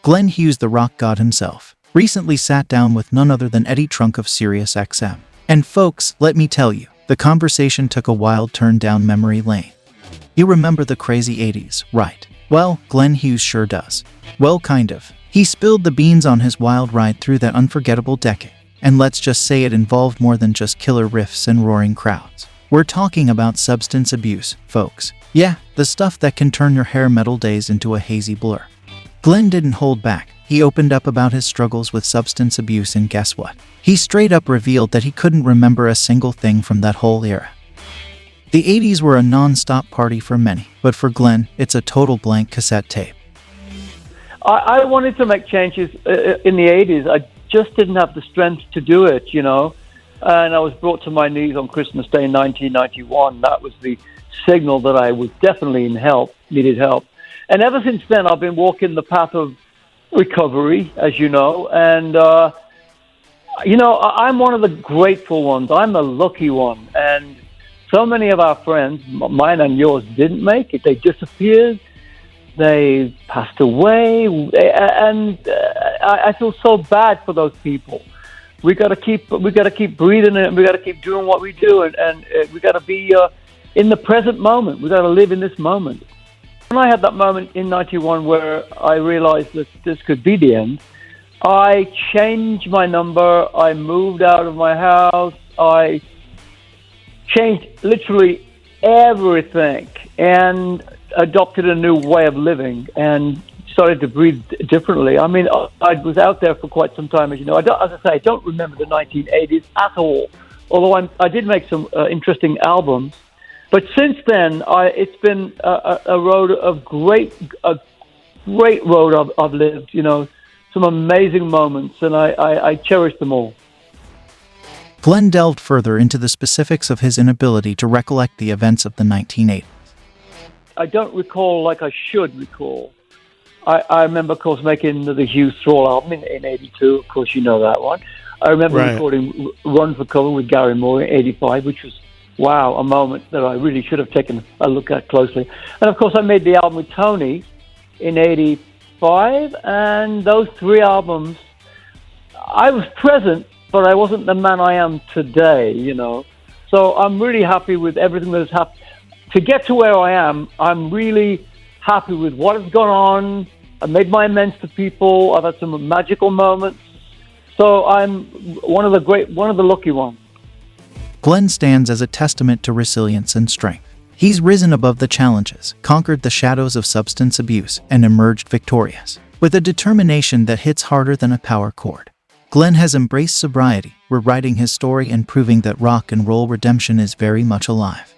Glennhughes, the rock god himself, recently sat down with none other than eddietrunk of SiriusXM. And folks, let me tell you, the conversation took a wild turn down memory lane. You remember the crazy 80s, right? Well, Glennhughes sure does. Well, kind of. He spilled the beans on his wild ride through that unforgettable decade. And let's just say it involved more than just killer riffs and roaring crowds. We're talking about substance abuse, folks. Yeah, the stuff that can turn your hair metal days into a hazy blur. Glenn didn't hold back. He opened up about his struggles with substance abuse, and guess what? He straight up revealed that he couldn't remember a single thing from that whole era. The 80s were a non-stop party for many, but for Glenn, it's a total blank cassette tape. I wanted to make changes in the 80s. I just didn't have the strength to do it, you know. And I was brought to my knees on Christmas Day 1991. That was the signal that I was definitely needed help. And ever since then, I've been walking the path of recovery, as you know. And, I'm one of the grateful ones. I'm the lucky one. And so many of our friends, mine and yours, didn't make it. They disappeared. They passed away. And I feel so bad for those people. We got to keep breathing, and we got to keep doing what we do, and we got to be in the present moment. We got to live in this moment. When I had that moment in '91 where I realized that this could be the end, I changed my number. I moved out of my house. I changed literally everything and adopted a new way of living and started to breathe differently. I mean, I was out there for quite some time, as you know. As I say, I don't remember the 1980s at all, although I did make some interesting albums. But since then, it's been a road of great road I've lived, you know, some amazing moments, and I cherish them all. Glenn delved further into the specifics of his inability to recollect the events of the 1980s. I don't recall like I should recall. I remember, of course, making the Hughes album in 82. Of course, you know that one. I remember recording Run for Cover with Gary Moore in 85, which was, wow, a moment that I really should have taken a look at closely. And, of course, I made the album with Tony in 85. And those three albums, I was present, but I wasn't the man I am today, you know. So I'm really happy with everything that has happened. To get to where I am, I'm really happy with what has gone on. I made my amends to people. I've had some magical moments. So I'm one of the lucky ones. Glenn stands as a testament to resilience and strength. He's risen above the challenges, conquered the shadows of substance abuse, and emerged victorious. With a determination that hits harder than a power chord. Glenn has embraced sobriety, rewriting his story and proving that rock and roll redemption is very much alive.